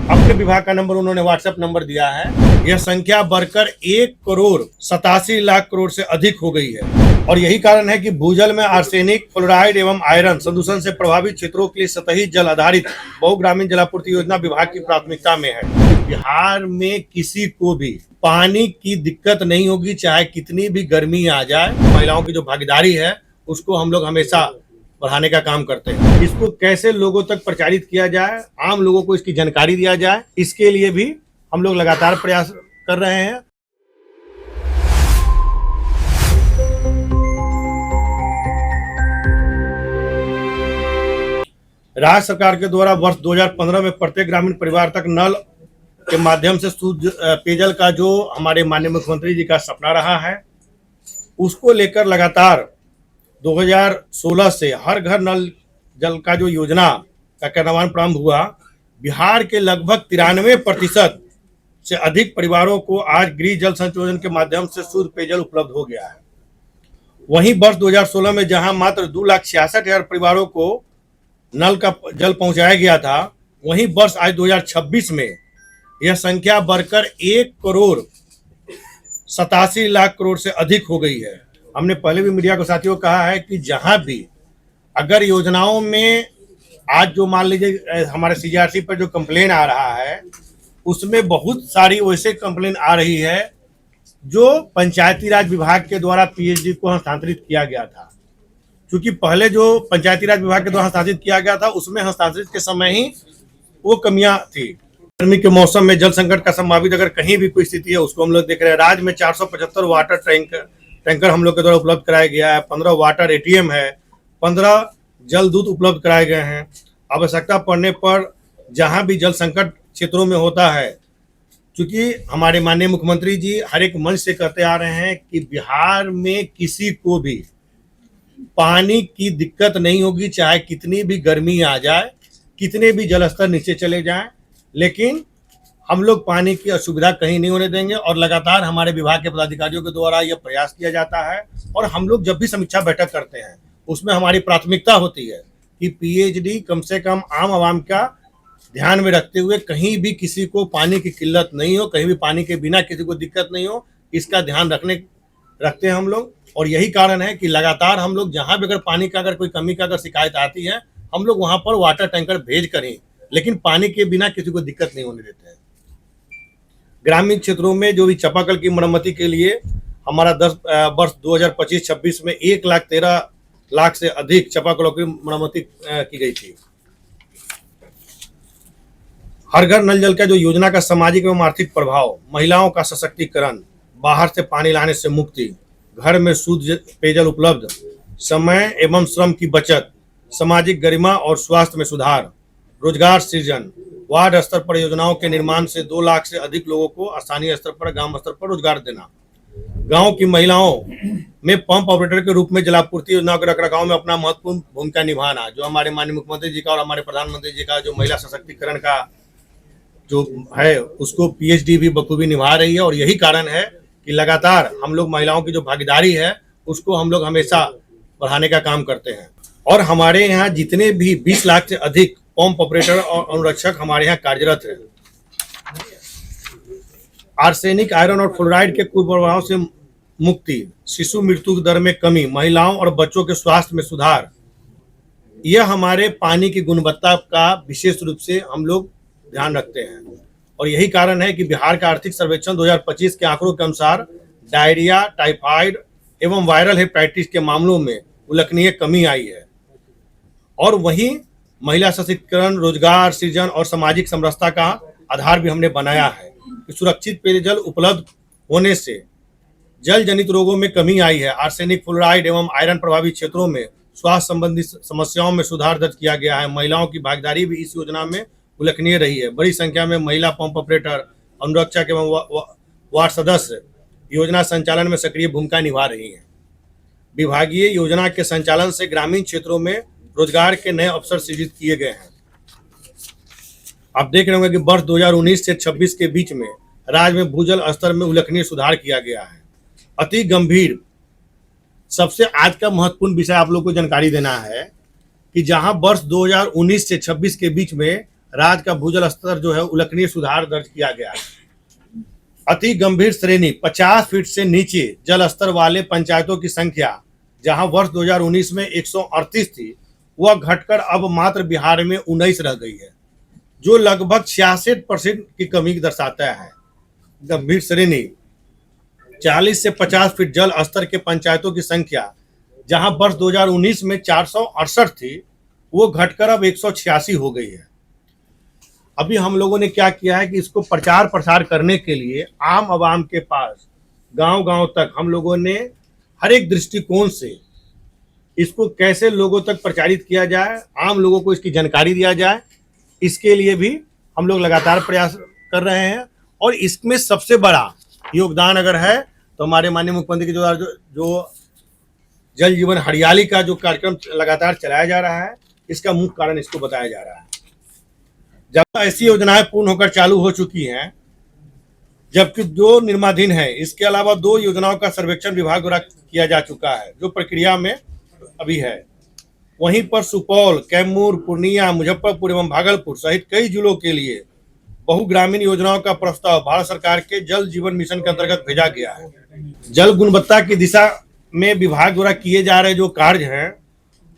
अपने विभाग का नंबर उन्होंने व्हाट्सएप नंबर दिया है। यह संख्या बढ़कर 1,87,00,000 करोड़ से अधिक हो गई है और यही कारण है कि भूजल में आर्सेनिक, फ्लोराइड एवं आयरन प्रदूषण से प्रभावित क्षेत्रों के लिए सतही जल आधारित बहुग्रामीण जलापूर्ति योजना विभाग की प्राथमिकता में है। बिहार में किसी को भी पानी की दिक्कत नहीं होगी, चाहे कितनी भी गर्मी आ जाए। महिलाओं की जो भागीदारी है उसको हम लोग हमेशा बढ़ाने का काम करते हैं। इसको कैसे लोगों तक प्रचारित किया जाए, आम लोगों को इसकी जानकारी दिया जाए, इसके लिए भी हम लोग लगातार प्रयास कर रहे हैं। राज्य सरकार के द्वारा वर्ष 2015 में प्रत्येक ग्रामीण परिवार तक नल के माध्यम से शुद्ध पेयजल का जो हमारे माननीय मुख्यमंत्री जी का सपना रहा है, उसको लेकर लगातार 2016 से हर घर नल जल का जो योजना का कार्यान्वयन प्रारंभ हुआ। बिहार के लगभग 93% से अधिक परिवारों को आज गृह जल संचोधन के माध्यम से शुद्ध पेयजल उपलब्ध हो गया है। वहीं वर्ष 2016 में जहां मात्र 2,66,000 परिवारों को नल का जल पहुंचाया गया था, वहीं वर्ष आज 2026 में यह संख्या बढ़कर 1,87,00,000 करोड़ से अधिक हो गई है। हमने पहले भी मीडिया को साथियों कहा है कि जहां भी अगर योजनाओं में आज जो मान लीजिए हमारे सीजीआरसी पर जो कंप्लेन आ रहा है, उसमें बहुत सारी वैसे कंप्लेन आ रही है जो पंचायती राज विभाग के द्वारा पीएचडी को हस्तांतरित किया गया था। क्योंकि पहले जो पंचायती राज विभाग के द्वारा हस्तांतरित किया गया था उसमें हस्तांतरित के समय ही वो कमियां थी। गर्मी के मौसम में जल संकट का संभावित अगर कहीं भी कोई स्थिति है उसको हम लोग देख रहे हैं। राज्य में 475 वाटर टैंकर हम लोग के द्वारा उपलब्ध कराया गया है, 15 वाटर एटीएम है, 15 जल दूत उपलब्ध कराए गए हैं। आवश्यकता पड़ने पर जहां भी जल संकट क्षेत्रों में होता है, क्योंकि हमारे माननीय मुख्यमंत्री जी हर एक मंच से कहते आ रहे हैं कि बिहार में किसी को भी पानी की दिक्कत नहीं होगी, चाहे कितनी भी गर्मी आ जाए, कितने भी जल स्तर नीचे चले जाएं, लेकिन हम लोग पानी की असुविधा कहीं नहीं होने देंगे। और लगातार हमारे विभाग के पदाधिकारियों के द्वारा यह प्रयास किया जाता है और हम लोग जब भी समीक्षा बैठक करते हैं उसमें हमारी प्राथमिकता होती है कि पीएचडी कम से कम आम आवाम का ध्यान में रखते हुए कहीं भी किसी को पानी की किल्लत नहीं हो, कहीं भी पानी के बिना किसी को दिक्कत नहीं हो, इसका ध्यान रखते हैं हम लोग। और यही कारण है कि लगातार हम लोग जहाँ भी अगर पानी का अगर कोई कमी का अगर शिकायत आती है, हम लोग वहाँ पर वाटर टैंकर भेज कर ही, लेकिन पानी के बिना किसी को दिक्कत नहीं होने देते हैं। ग्रामीण क्षेत्रों में जो भी चापाकल की मरम्मति के लिए हमारा वर्ष 2025-26 में 1,13,00,000 से अधिक चापाकलों की मरम्मति की गई थी। हर घर नल जल का जो योजना का सामाजिक एवं आर्थिक प्रभाव, महिलाओं का सशक्तिकरण, बाहर से पानी लाने से मुक्ति, घर में शुद्ध पेयजल उपलब्ध, समय एवं श्रम की बचत, सामाजिक गरिमा और स्वास्थ्य में सुधार, रोजगार सृजन, वार्ड स्तर पर योजनाओं के निर्माण से 2 लाख से अधिक लोगों को स्थानीय स्तर पर, ग्राम स्तर पर रोजगार देना, गांव की महिलाओं में पंप ऑपरेटर के रूप में जलापूर्ति योजना के रखरखाव में अपना महत्वपूर्ण भूमिका निभाना, जो हमारे माननीय मुख्यमंत्री जी का और हमारे प्रधानमंत्री जी का जो महिला सशक्तिकरण का जो है उसको पीएचडी भी बखूबी निभा रही है। और यही कारण है कि लगातार हम लोग महिलाओं की जो भागीदारी है उसको हम लोग हमेशा बढ़ाने का काम करते हैं। और हमारे यहाँ जितने भी 20 लाख से अधिक पंप ऑपरेटर और अनुरक्षक हमारे यहाँ कार्यरत हैं। आर्सेनिक, आयरन और फ्लोराइड के कुप्रभाव से मुक्ति, शिशु मृत्यु दर में कमी, महिलाओं और बच्चों के स्वास्थ्य में सुधार, यह हमारे पानी की गुणवत्ता का विशेष रूप से हम लोग ध्यान रखते हैं। और यही कारण है कि बिहार का आर्थिक सर्वेक्षण 2025 के आंकड़ों के अनुसार डायरिया, टाइफाइड एवं वायरल हेपेटाइटिस के मामलों में उल्लेखनीय कमी आई है। और वहीं महिला सशक्तिकरण, रोजगार सृजन और सामाजिक समरसता का आधार भी हमने बनाया है। सुरक्षित पेयजल उपलब्ध होने से जल जनित रोगों में कमी आई है। आर्सेनिक, फ्लोराइड एवं आयरन प्रभावित क्षेत्रों में स्वास्थ्य संबंधी समस्याओं में सुधार दर्ज किया गया है। महिलाओं की भागीदारी भी इस योजना में उल्लेखनीय रही है। बड़ी संख्या में महिला पंप ऑपरेटर, अनुरक्षक एवं वार्ड सदस्य योजना संचालन में सक्रिय भूमिका निभा रही हैं। विभागीय योजना के संचालन से ग्रामीण क्षेत्रों में रोजगार के नए अवसर सृजित किए गए हैं। आप देख रहे होंगे कि वर्ष 2019 से 26 के बीच में राज्य में भूजल स्तर में उल्लेखनीय सुधार किया गया है। अति गंभीर सबसे आज का महत्वपूर्ण विषय आप लोग को जानकारी देना है कि जहां वर्ष 2019 से 26 के बीच में राज्य का भूजल स्तर जो है उल्लेखनीय सुधार दर्ज किया गया है। अति गंभीर श्रेणी 50 फीट से नीचे जल स्तर वाले पंचायतों की संख्या जहां वर्ष 2019 में 138 थी, वह घटकर अब मात्र बिहार में 19 रह गई है, जो लगभग 66% की कमी दर्शाता है। गंभीर श्रेणी 40 से 50 फीट जल स्तर के पंचायतों की संख्या जहां वर्ष 2019 में 468 थी, वो घटकर अब 186 हो गई है। अभी हम लोगों ने क्या किया है कि इसको प्रचार प्रसार करने के लिए आम आवाम के पास गांव-गांव तक हम लोगों ने हर एक दृष्टिकोण से इसको कैसे लोगों तक प्रचारित किया जाए, आम लोगों को इसकी जानकारी दिया जाए, इसके लिए भी हम लोग लगातार प्रयास कर रहे हैं। और इसमें सबसे बड़ा योगदान अगर है तो हमारे माननीय मुख्यमंत्री के द्वारा जो जल जीवन हरियाली का जो कार्यक्रम लगातार चलाया जा रहा है, इसका मुख्य कारण इसको बताया जा रहा है। जब ऐसी योजनाएं पूर्ण होकर चालू हो चुकी हैं, जबकि 2 निर्माणाधीन है, इसके अलावा 2 योजनाओं का सर्वेक्षण विभाग द्वारा किया जा चुका है जो प्रक्रिया में अभी है। वहीं पर सुपौल, कैमूर, पूर्णिया, मुजफ्फरपुर एवं भागलपुर सहित कई जिलों के लिए बहुग्रामीण योजनाओं का प्रस्ताव भारत सरकार के जल जीवन मिशन के अंतर्गत भेजा गया है। जल गुणवत्ता की दिशा में विभाग द्वारा किए जा रहे जो कार्य हैं,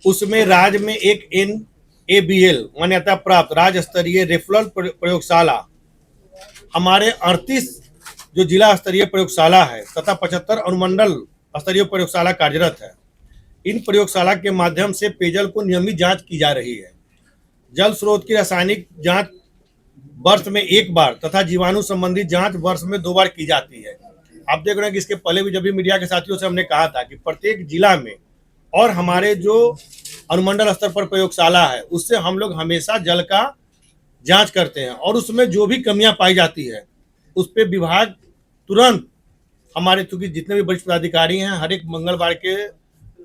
उसमें राज्य में एक NABL मान्यता प्राप्त राज्य स्तरीय रेफरल प्रयोगशाला, हमारे 38 जो जिला स्तरीय प्रयोगशाला है तथा 75 अनुमंडल स्तरीय प्रयोगशाला कार्यरत है। इन प्रयोगशाला के माध्यम से पेयजल को नियमित जांच की जा रही है। जल स्रोत की रासायनिक जांच वर्ष में 1 बार तथा जीवाणु संबंधी जांच वर्ष में 2 बार की जाती है। आप देख रहे हैं कि इसके पहले भी जब भी मीडिया के साथियों से हमने कहा था कि प्रत्येक जिला में और हमारे जो अनुमंडल स्तर पर प्रयोगशाला है, उससे हम लोग हमेशा जल का जांच करते हैं और उसमें जो भी कमियां पाई जाती है उस पर विभाग तुरंत, हमारे चूंकि जितने भी वरिष्ठ पदाधिकारी हैं, हर एक मंगलवार के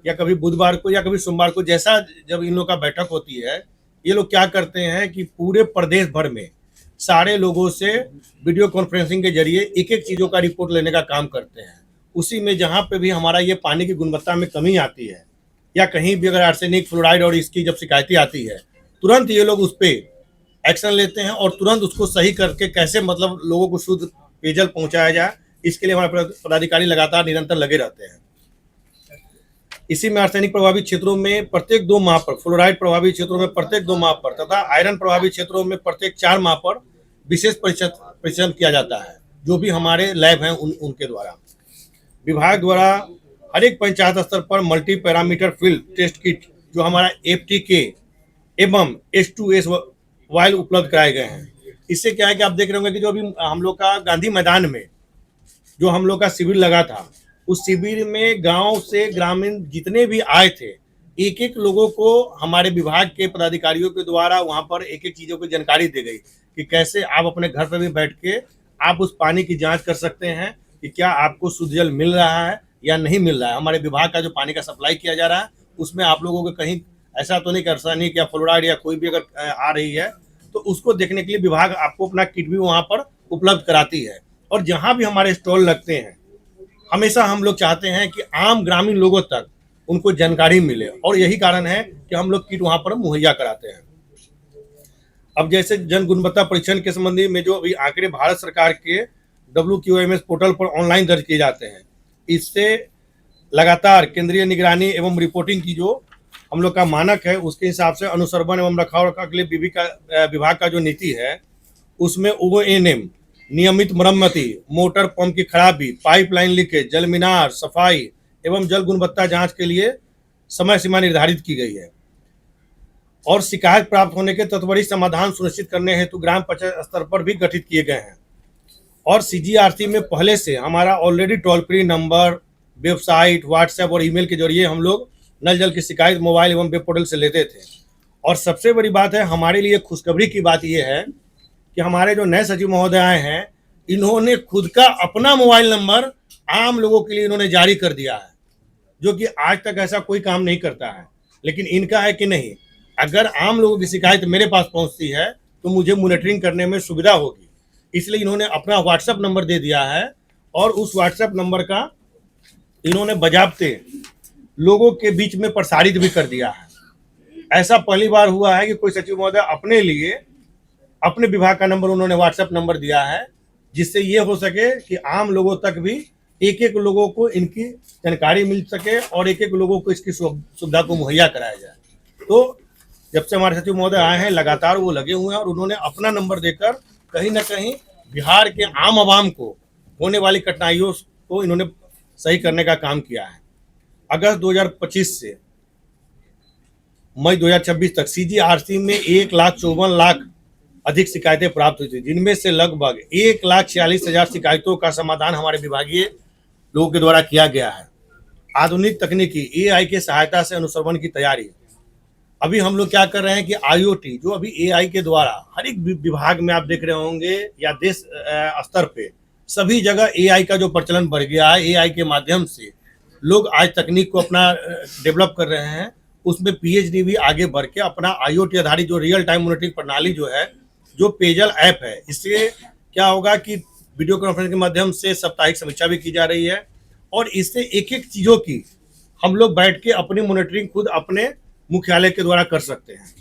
या कभी बुधवार को या कभी सोमवार को, जैसा जब इन लोग का बैठक होती है, ये लोग क्या करते हैं कि पूरे प्रदेश भर में सारे लोगों से वीडियो कॉन्फ्रेंसिंग के जरिए एक एक चीज़ों का रिपोर्ट लेने का काम करते हैं। उसी में जहाँ पे भी हमारा ये पानी की गुणवत्ता में कमी आती है या कहीं भी अगर आर्सेनिक, फ्लोराइड और इसकी जब शिकायतें आती है, तुरंत ये लोग उस पर एक्शन लेते हैं और तुरंत उसको सही करके कैसे मतलब लोगों को शुद्ध पेयजल पहुँचाया जाए, इसके लिए हमारे पदाधिकारी लगातार निरंतर लगे रहते हैं। इसी में आर्सेनिक प्रभावित क्षेत्रों में प्रत्येक 2 माह पर, फ्लोराइड प्रभावित क्षेत्रों में प्रत्येक 2 माह पर तथा आयरन प्रभावित क्षेत्रों में प्रत्येक 4 माह पर विशेष परीक्षण किया जाता है, जो भी हमारे लैब हैं उनके द्वारा। विभाग द्वारा हर एक पंचायत स्तर पर multi parameter field test kit जो हमारा FTK एवं H2S वायल उपलब्ध कराए गए हैं। इससे क्या है कि आप देख रहे होंगे कि जो अभी हम लोग का गांधी मैदान में जो हम लोग का शिविर लगा था, उस शिविर में गांव से ग्रामीण जितने भी आए थे, एक एक लोगों को हमारे विभाग के पदाधिकारियों के द्वारा वहां पर एक एक चीज़ों की जानकारी दी गई कि कैसे आप अपने घर पर भी बैठ के आप उस पानी की जांच कर सकते हैं कि क्या आपको शुद्ध जल मिल रहा है या नहीं मिल रहा है। हमारे विभाग का जो पानी का सप्लाई किया जा रहा है उसमें आप लोगों को कहीं ऐसा तो नहीं कि आर्सेनिक या फ्लोराइड या कोई भी अगर आ रही है तो उसको देखने के लिए विभाग आपको अपना किट भी वहाँ पर उपलब्ध कराती है। और जहाँ भी हमारे स्टॉल लगते हैं, हमेशा हम लोग चाहते हैं कि आम ग्रामीण लोगों तक उनको जानकारी मिले और यही कारण है कि हम लोग किट वहाँ पर मुहैया कराते हैं। अब जैसे जन गुणवत्ता परीक्षण के संबंधी में जो अभी आंकड़े भारत सरकार के WQMS पोर्टल पर ऑनलाइन दर्ज किए जाते हैं, इससे लगातार केंद्रीय निगरानी एवं रिपोर्टिंग की जो हम लोग का मानक है, उसके हिसाब से अनुसंधान एवं रखरखाव के लिए विभाग का जो नीति है, उसमें ONM नियमित मरम्मती, मोटर पंप की खराबी, पाइपलाइन लीकेज, जल मीनार सफाई एवं जल गुणवत्ता जांच के लिए समय सीमा निर्धारित की गई है और शिकायत प्राप्त होने के त्वरित समाधान सुनिश्चित करने हेतु ग्राम पंचायत स्तर पर भी गठित किए गए हैं। और CGRC में पहले से हमारा already toll free number, website, WhatsApp और ईमेल के जरिए हम लोग नल जल की शिकायत मोबाइल एवं वेब पोर्टल से लेते थे। और सबसे बड़ी बात है, हमारे लिए खुशखबरी की बात यह है कि हमारे जो नए सचिव महोदय आए हैं, इन्होंने खुद का अपना मोबाइल नंबर आम लोगों के लिए इन्होंने जारी कर दिया है, जो कि आज तक ऐसा कोई काम नहीं करता है। लेकिन इनका है कि नहीं, अगर आम लोगों की शिकायत मेरे पास पहुंचती है तो मुझे मॉनिटरिंग करने में सुविधा होगी, इसलिए इन्होंने अपना व्हाट्सएप नंबर दे दिया है और उस व्हाट्सएप नंबर का इन्होंने बजाबते लोगों के बीच में प्रसारित भी कर दिया है। ऐसा पहली बार हुआ है कि कोई सचिव महोदय अपने लिए अपने विभाग का नंबर उन्होंने व्हाट्सएप नंबर दिया है, जिससे ये हो सके कि आम लोगों तक भी एक एक लोगों को इनकी जानकारी मिल सके और एक एक लोगों को इसकी सुविधा को मुहैया कराया जाए। तो जब से हमारे सचिव महोदय आए हैं लगातार वो लगे हुए हैं और उन्होंने अपना नंबर देकर कहीं ना कहीं बिहार के आम आवाम को होने वाली कठिनाइयों को इन्होंने सही करने का काम किया है। अगस्त 2025 से मई 2026 तक सीजीआरसी में 1,54,00,000 अधिक शिकायतें प्राप्त हुई थी, जिनमें से लगभग 1,46,000 शिकायतों का समाधान हमारे विभागीय लोगों के द्वारा किया गया है। आधुनिक तकनीकी एआई की सहायता से अनुश्रवण की तैयारी। अभी हम लोग क्या कर रहे हैं कि आईओटी जो अभी एआई के द्वारा हर एक विभाग में आप देख रहे होंगे या देश स्तर पे सभी जगह एआई का जो प्रचलन बढ़ गया है, एआई के माध्यम से लोग आज तकनीक को अपना डेवलप कर रहे हैं। उसमें पीएचडी भी आगे बढ़ के अपना आईओटी आधारित जो रियल टाइम मॉनिटरिंग प्रणाली जो है, जो पेयजल ऐप है, इससे क्या होगा कि वीडियो कॉन्फ्रेंस के माध्यम से साप्ताहिक समीक्षा भी की जा रही है और इससे एक एक चीज़ों की हम लोग बैठ के अपनी मॉनिटरिंग खुद अपने मुख्यालय के द्वारा कर सकते हैं।